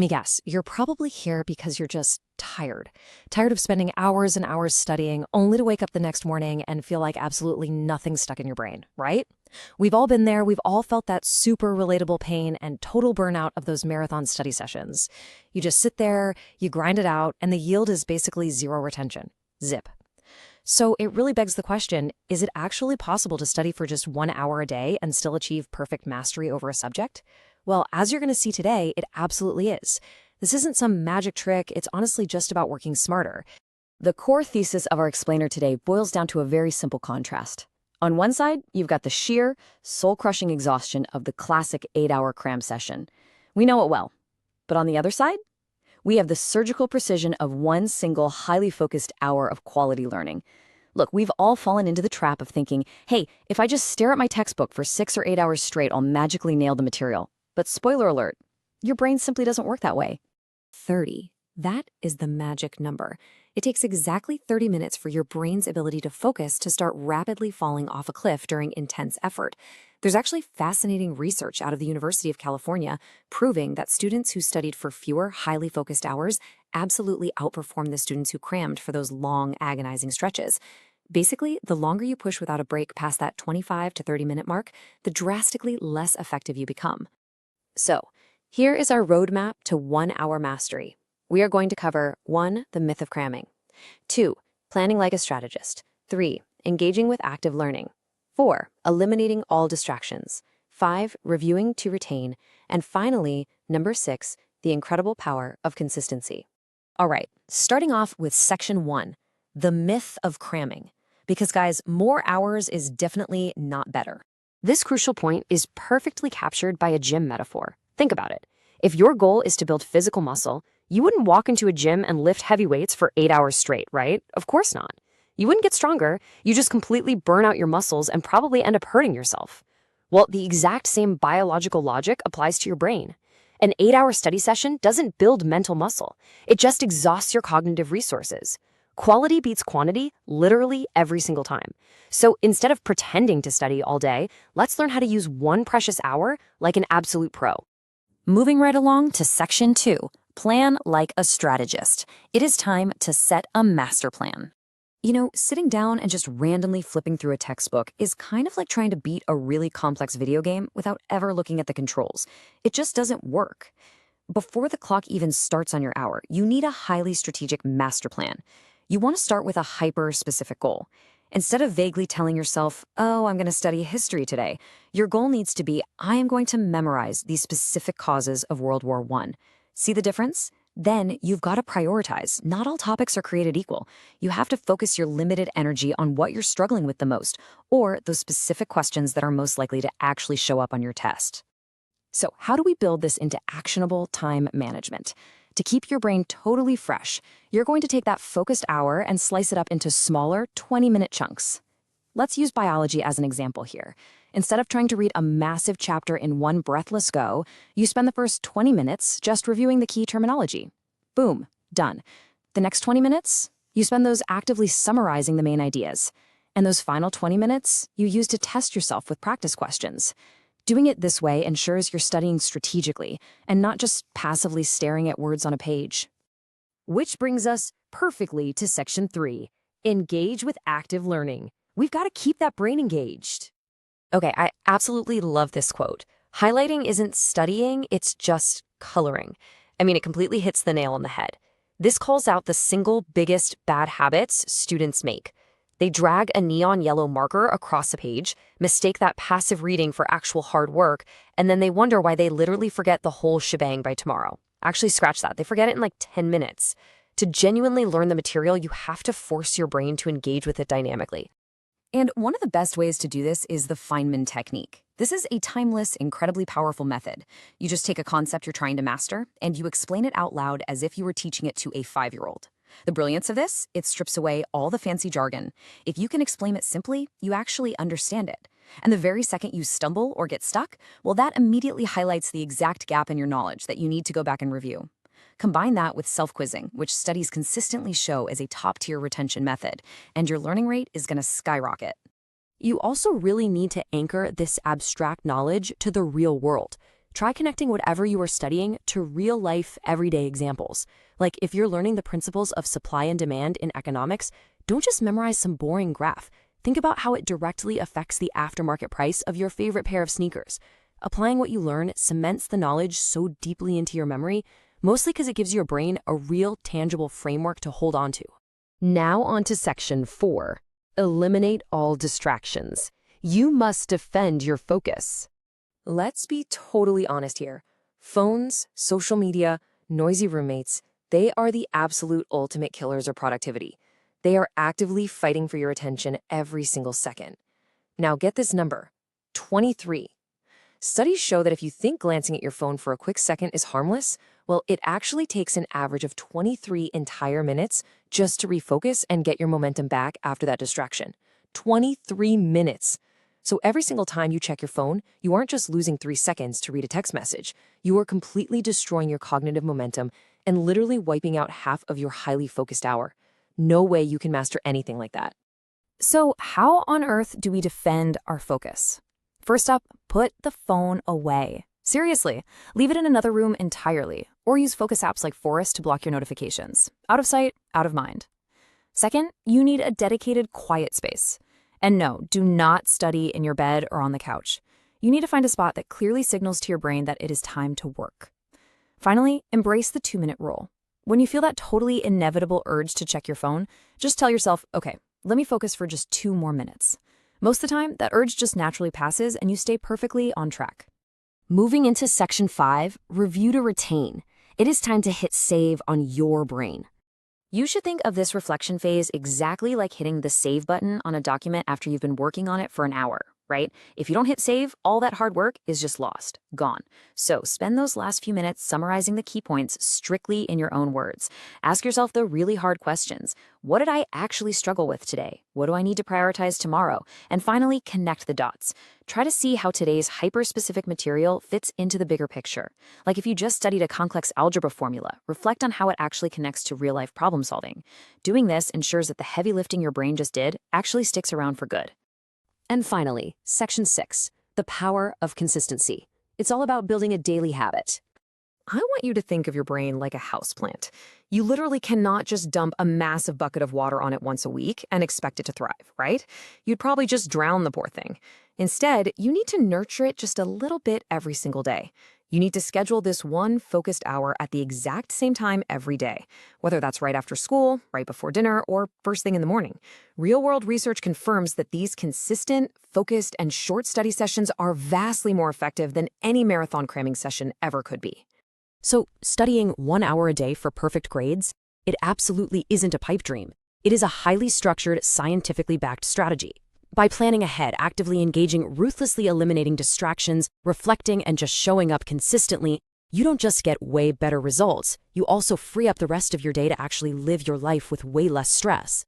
Me guess, you're probably here because you're just tired. Tired of spending hours and hours studying only to wake up the next morning and feel like absolutely nothing's stuck in your brain, right? We've all been there. We've all felt that super relatable pain and total burnout of those marathon study sessions. You just sit there, you grind it out, and the yield is basically zero retention. Zip. So it really begs the question, is it actually possible to study for just 1 hour a day and still achieve perfect mastery over a subject? Well, as you're going to see today, it absolutely is. This isn't some magic trick, it's honestly just about working smarter. The core thesis of our explainer today boils down to a very simple contrast. On one side, you've got the sheer, soul-crushing exhaustion of the classic 8-hour cram session. We know it well. But on the other side, we have the surgical precision of one single, highly focused hour of quality learning. Look, we've all fallen into the trap of thinking, hey, if I just stare at my textbook for 6 or 8 hours straight, I'll magically nail the material. But spoiler alert, your brain simply doesn't work that way. 30. That is the magic number. It takes exactly 30 minutes for your brain's ability to focus to start rapidly falling off a cliff during intense effort. There's actually fascinating research out of the University of California proving that students who studied for fewer, highly focused hours absolutely outperformed the students who crammed for those long, agonizing stretches. Basically, the longer you push without a break past that 25 to 30-minute mark, the drastically less effective you become. So, here is our roadmap to 1-hour mastery. We are going to cover 1. The myth of cramming. 2. Planning like a strategist. 3. Engaging with active learning. 4. Eliminating all distractions. 5. Reviewing to retain. And finally, number 6, the incredible power of consistency. All right, starting off with section 1, the myth of cramming. Because guys, more hours is definitely not better. This crucial point is perfectly captured by a gym metaphor. Think about it. If your goal is to build physical muscle, you wouldn't walk into a gym and lift heavy weights for 8 hours straight, right? Of course not. You wouldn't get stronger. You just completely burn out your muscles and probably end up hurting yourself. Well, the exact same biological logic applies to your brain. An 8-hour study session doesn't build mental muscle. It just exhausts your cognitive resources. Quality beats quantity literally every single time. So instead of pretending to study all day, let's learn how to use one precious hour like an absolute pro. Moving right along to section 2, plan like a strategist. It is time to set a master plan. You know, sitting down and just randomly flipping through a textbook is kind of like trying to beat a really complex video game without ever looking at the controls. It just doesn't work. Before the clock even starts on your hour, you need a highly strategic master plan. You want to start with a hyper-specific goal. Instead of vaguely telling yourself, oh, I'm going to study history today, your goal needs to be, I am going to memorize these specific causes of World War I. See the difference? Then you've got to prioritize. Not all topics are created equal. You have to focus your limited energy on what you're struggling with the most, or those specific questions that are most likely to actually show up on your test. So how do we build this into actionable time management? To keep your brain totally fresh, you're going to take that focused hour and slice it up into smaller 20-minute chunks. Let's use biology as an example here. Instead of trying to read a massive chapter in one breathless go, you spend the first 20 minutes just reviewing the key terminology. Boom, done. The next 20 minutes, you spend those actively summarizing the main ideas. And those final 20 minutes, you use to test yourself with practice questions. Doing it this way ensures you're studying strategically and not just passively staring at words on a page. Which brings us perfectly to section 3, engage with active learning. We've got to keep that brain engaged. Okay, I absolutely love this quote. Highlighting isn't studying, it's just coloring. I mean, it completely hits the nail on the head. This calls out the single biggest bad habits students make. They drag a neon yellow marker across a page, mistake that passive reading for actual hard work, and then they wonder why they literally forget the whole shebang by tomorrow. Actually, scratch that. They forget it in like 10 minutes. To genuinely learn the material, you have to force your brain to engage with it dynamically. And one of the best ways to do this is the Feynman technique. This is a timeless, incredibly powerful method. You just take a concept you're trying to master, and you explain it out loud as if you were teaching it to a 5-year-old. The brilliance of this, it strips away all the fancy jargon. If you can explain it simply, you actually understand it. And the very second you stumble or get stuck, well, that immediately highlights the exact gap in your knowledge that you need to go back and review. Combine that with self-quizzing, which studies consistently show as a top-tier retention method, and your learning rate is going to skyrocket. You also really need to anchor this abstract knowledge to the real world. Try connecting whatever you are studying to real-life, everyday examples. Like if you're learning the principles of supply and demand in economics, don't just memorize some boring graph. Think about how it directly affects the aftermarket price of your favorite pair of sneakers. Applying what you learn cements the knowledge so deeply into your memory, mostly because it gives your brain a real, tangible framework to hold on to. Now on to section 4. Eliminate all distractions. You must defend your focus. Let's be totally honest here. Phones, social media, noisy roommates, they are the absolute ultimate killers of productivity. They are actively fighting for your attention every single second. Now get this number, 23. Studies show that if you think glancing at your phone for a quick second is harmless, well, it actually takes an average of 23 entire minutes just to refocus and get your momentum back after that distraction. 23 minutes. So every single time you check your phone, you aren't just losing 3 seconds to read a text message. You are completely destroying your cognitive momentum and literally wiping out half of your highly focused hour. No way you can master anything like that. So how on earth do we defend our focus? First up, put the phone away. Seriously, leave it in another room entirely, or use focus apps like Forest to block your notifications. Out of sight, out of mind. Second, you need a dedicated quiet space. And no, do not study in your bed or on the couch. You need to find a spot that clearly signals to your brain that it is time to work. Finally, embrace the 2-minute rule. When you feel that totally inevitable urge to check your phone, just tell yourself, okay, let me focus for just 2 more minutes. Most of the time, that urge just naturally passes and you stay perfectly on track. Moving into section 5, review to retain. It is time to hit save on your brain. You should think of this reflection phase exactly like hitting the save button on a document after you've been working on it for an hour, right? If you don't hit save, all that hard work is just lost, gone. So spend those last few minutes summarizing the key points strictly in your own words. Ask yourself the really hard questions. What did I actually struggle with today? What do I need to prioritize tomorrow? And finally, connect the dots. Try to see how today's hyper-specific material fits into the bigger picture. Like if you just studied a complex algebra formula, reflect on how it actually connects to real-life problem solving. Doing this ensures that the heavy lifting your brain just did actually sticks around for good. And finally, section 6, the power of consistency. It's all about building a daily habit. I want you to think of your brain like a houseplant. You literally cannot just dump a massive bucket of water on it once a week and expect it to thrive, right? You'd probably just drown the poor thing. Instead, you need to nurture it just a little bit every single day. You need to schedule this one focused hour at the exact same time every day, whether that's right after school, right before dinner, or first thing in the morning. Real-world research confirms that these consistent, focused, and short study sessions are vastly more effective than any marathon cramming session ever could be. So, studying 1 hour a day for perfect grades? It absolutely isn't a pipe dream. It is a highly structured, scientifically backed strategy. By planning ahead, actively engaging, ruthlessly eliminating distractions, reflecting, and just showing up consistently, you don't just get way better results, you also free up the rest of your day to actually live your life with way less stress.